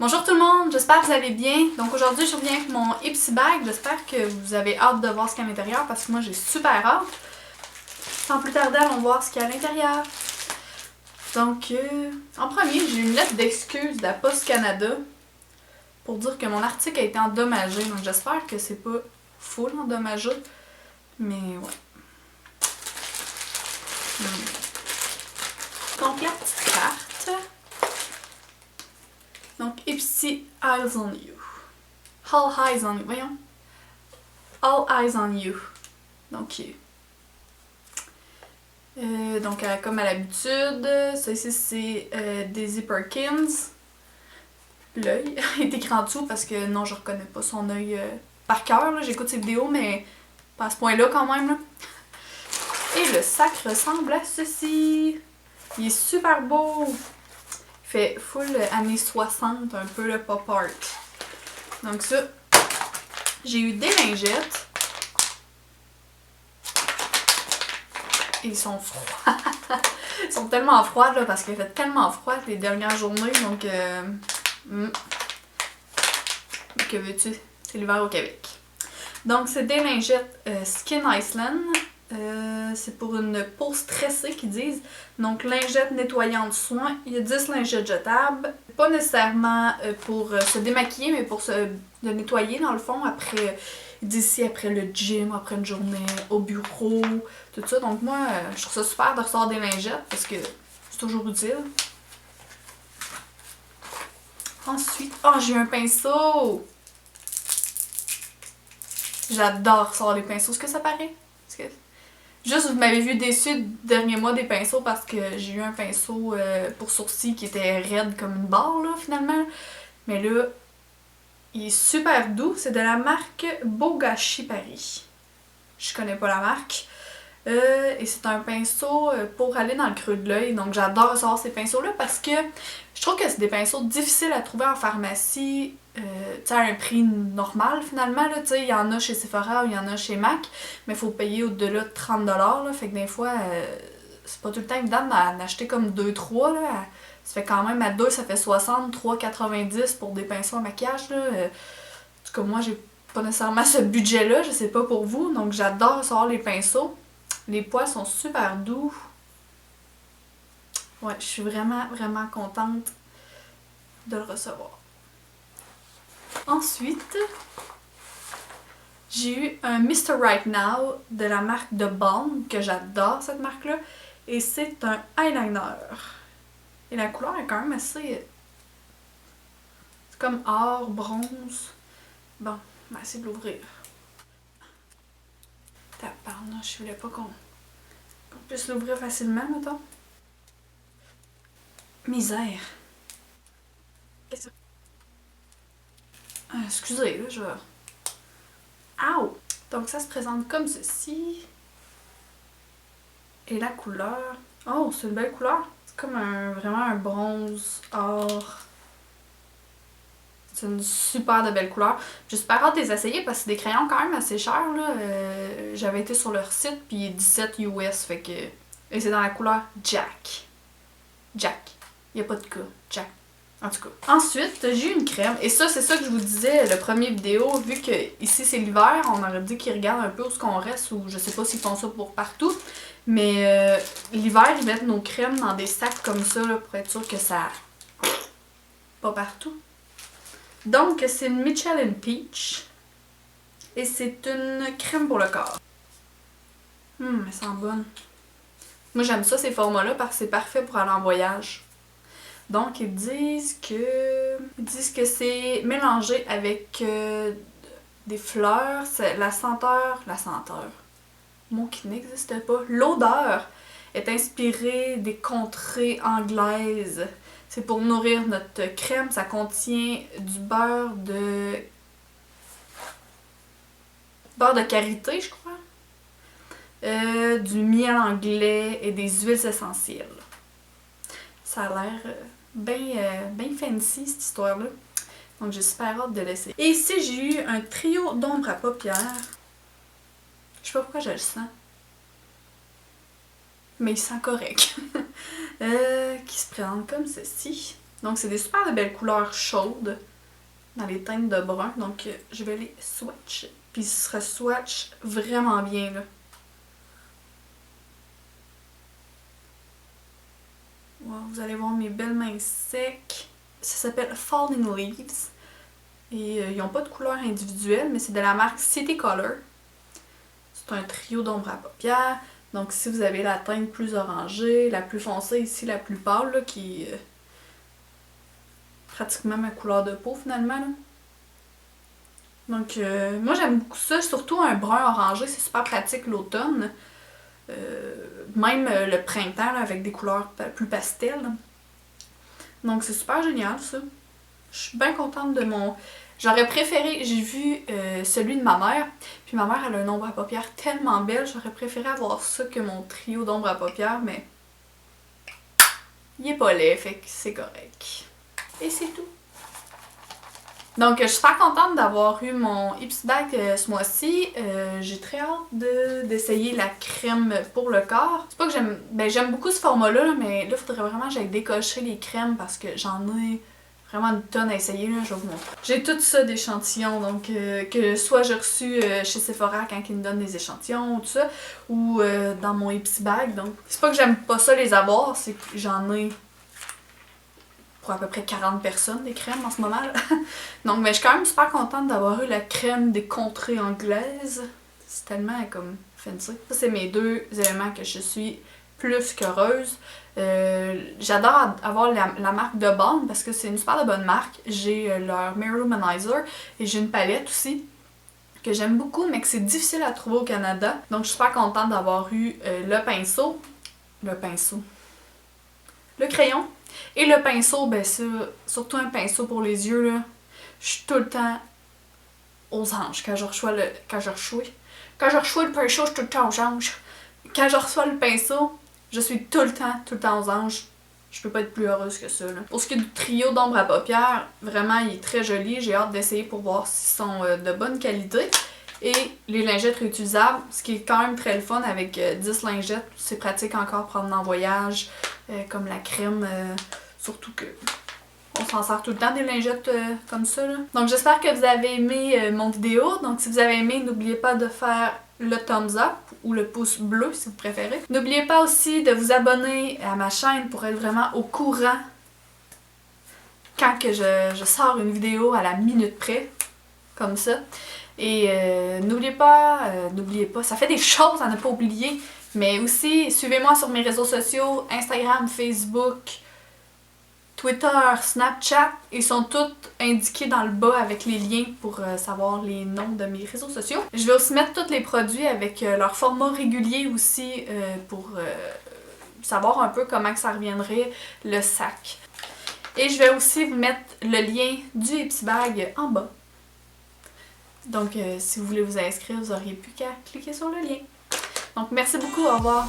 Bonjour tout le monde, j'espère que vous allez bien. Donc aujourd'hui je reviens avec mon Ipsy Bag. J'espère que vous avez hâte de voir ce qu'il y a à l'intérieur parce que moi j'ai super hâte. Sans plus tarder, allons voir ce qu'il y a à l'intérieur. Donc en premier, j'ai une lettre d'excuse de la Poste Canada pour dire que mon article a été endommagé. Donc j'espère que c'est pas full endommagé. Mais ouais. Donc la petite carte. Donc, Ipsy Eyes on You. All Eyes on You. Voyons. All Eyes on You. Donc, comme à l'habitude, ça ici c'est Daisy Perkins. L'œil est écrit en dessous parce que non, je reconnais pas son œil par cœur. J'écoute ses vidéos, mais pas à ce point-là quand même. Là. Et le sac ressemble à ceci. Il est super beau. Fait full années 60, un peu le pop art. Donc ça, j'ai eu des lingettes. Et ils sont froids. Ils sont tellement froids là parce qu'il fait tellement froid les dernières journées. Donc, que veux-tu? C'est l'hiver au Québec. Donc c'est des lingettes Skin Iceland. C'est pour une peau stressée qu'ils disent. Donc lingette nettoyante soin. Il y a 10 lingettes jetables. Pas nécessairement pour se démaquiller, mais pour se nettoyer dans le fond après d'ici après le gym, après une journée au bureau, tout ça. Donc moi, je trouve ça super de ressortir des lingettes parce que c'est toujours utile. Ensuite, j'ai eu un pinceau! J'adore ressortir les pinceaux. Est-ce que ça paraît? Juste, vous m'avez vu déçue le dernier mois des pinceaux parce que j'ai eu un pinceau pour sourcils qui était raide comme une barre, là, finalement. Mais là, il est super doux. C'est de la marque Bogashi Paris. Je connais pas la marque. Et c'est un pinceau pour aller dans le creux de l'œil. Donc, j'adore recevoir ces pinceaux-là parce que je trouve que c'est des pinceaux difficiles à trouver en pharmacie. À un prix normal finalement. Il y en a chez Sephora ou il y en a chez MAC, mais il faut payer au-delà de 30$. Là, fait que des fois, c'est pas tout le temps évident d'en acheter comme 2-3. Ça fait quand même à 2, ça fait 60, 3,90$ pour des pinceaux à maquillage. Là. En tout cas, moi, j'ai pas nécessairement ce budget-là, je sais pas pour vous. Donc, j'adore recevoir les pinceaux. Les poils sont super doux. Ouais, je suis vraiment, vraiment contente de le recevoir. Ensuite, j'ai eu un Mr. Right Now de la marque de Balm, que j'adore cette marque-là. Et c'est un eyeliner. Et la couleur est quand même assez... C'est comme or, bronze. Bon, on va essayer de l'ouvrir. Tabarnouche, je voulais pas qu'on puisse l'ouvrir facilement, mettons. Misère. Qu'est-ce que excusez, là, je vais... Ow! Donc ça se présente comme ceci. Et la couleur... Oh, c'est une belle couleur. C'est comme vraiment un bronze or. C'est une super de belle couleur. J'ai super hâte de les essayer parce que c'est des crayons quand même assez chers. Là. J'avais été sur leur site puis 17 US. Fait que... Et c'est dans la couleur Jack. Jack. Il n'y a pas de cas. Jack. En tout cas. Ensuite, j'ai eu une crème. Et ça, c'est ça que je vous disais, le premier vidéo. Vu que ici c'est l'hiver, on aurait dit qu'ils regardent un peu où ce qu'on reste. Ou je sais pas s'ils font ça pour partout. Mais l'hiver, ils mettent nos crèmes dans des sacs comme ça là, pour être sûr que ça... Pas partout. Donc, c'est une Michelin Peach. Et c'est une crème pour le corps. Elle sent bonne. Moi, j'aime ça, ces formats-là, parce que c'est parfait pour aller en voyage. Donc, ils disent que c'est mélangé avec des fleurs. La senteur, mot qui n'existe pas. L'odeur est inspirée des contrées anglaises. C'est pour nourrir notre crème. Ça contient du beurre de karité, je crois. Du miel anglais et des huiles essentielles. Ça a l'air bien fancy, cette histoire-là. Donc, j'ai super hâte de l'essayer. Et ici, j'ai eu un trio d'ombre à paupières. Je sais pas pourquoi je le sens. Mais il sent correct. Qui se présente comme ceci. Donc c'est des super de belles couleurs chaudes dans les teintes de brun. Donc je vais les swatcher. Puis ce sera swatch vraiment bien là. Wow, vous allez voir mes belles mains secs. Ça s'appelle Falling Leaves. Et ils n'ont pas de couleur individuelle, mais c'est de la marque City Color. C'est un trio d'ombre à paupières. Donc si vous avez la teinte plus orangée, la plus foncée, ici la plus pâle, là, qui est pratiquement ma couleur de peau finalement. Là. Donc moi j'aime beaucoup ça, surtout un brun orangé, c'est super pratique l'automne. Même le printemps là, avec des couleurs plus pastel. Donc c'est super génial ça. Je suis bien contente de mon... J'aurais préféré, j'ai vu celui de ma mère, puis ma mère elle a un ombre à paupières tellement belle, j'aurais préféré avoir ça que mon trio d'ombre à paupières, mais il est pas laid, fait que c'est correct. Et c'est tout. Donc, je suis super contente d'avoir eu mon Ipsy Bag ce mois-ci. J'ai très hâte d'essayer la crème pour le corps. C'est pas que j'aime... Ben, j'aime beaucoup ce format-là, mais là, il faudrait vraiment que j'aille décocher les crèmes parce que j'en ai vraiment une tonne à essayer, là, je vais vous montrer. J'ai tout ça d'échantillons, donc que soit j'ai reçu chez Sephora quand ils me donnent des échantillons ou tout ça, ou dans mon Ipsy Bag. Donc, c'est pas que j'aime pas ça les avoir, c'est que j'en ai... pour à peu près 40 personnes des crèmes en ce moment. Là. Donc, mais je suis quand même super contente d'avoir eu la crème des contrées anglaises. C'est tellement comme fancy. Ça, c'est mes deux éléments que je suis plus qu'heureuse. J'adore avoir la marque de Balm parce que c'est une super bonne marque. J'ai leur Mirror Humanizer et j'ai une palette aussi que j'aime beaucoup mais que c'est difficile à trouver au Canada. Donc, je suis super contente d'avoir eu le crayon. Et le pinceau, ben ça, surtout un pinceau pour les yeux, là, je suis tout le temps aux anges quand je reçois le pinceau, je suis tout le temps aux anges. Quand je reçois le pinceau, je suis tout le temps aux anges. Je peux pas être plus heureuse que ça. Là. Pour ce qui est du trio d'ombre à paupières, vraiment, il est très joli. J'ai hâte d'essayer pour voir s'ils sont de bonne qualité. Et les lingettes réutilisables, ce qui est quand même très le fun avec 10 lingettes. C'est pratique encore pour prendre en voyage, comme la crème, surtout que on s'en sert tout le temps des lingettes comme ça. Là. Donc j'espère que vous avez aimé mon vidéo. Donc si vous avez aimé, n'oubliez pas de faire le thumbs up ou le pouce bleu si vous préférez. N'oubliez pas aussi de vous abonner à ma chaîne pour être vraiment au courant quand que je sors une vidéo à la minute près, comme ça. Et n'oubliez pas, ça fait des choses à ne pas oublier, mais aussi suivez-moi sur mes réseaux sociaux, Instagram, Facebook, Twitter, Snapchat, ils sont tous indiqués dans le bas avec les liens pour savoir les noms de mes réseaux sociaux. Je vais aussi mettre tous les produits avec leur format régulier aussi pour savoir un peu comment que ça reviendrait le sac. Et je vais aussi vous mettre le lien du Ipsy Bag en bas. Donc, si vous voulez vous inscrire, vous n'auriez plus qu'à cliquer sur le lien. Donc, merci beaucoup, au revoir!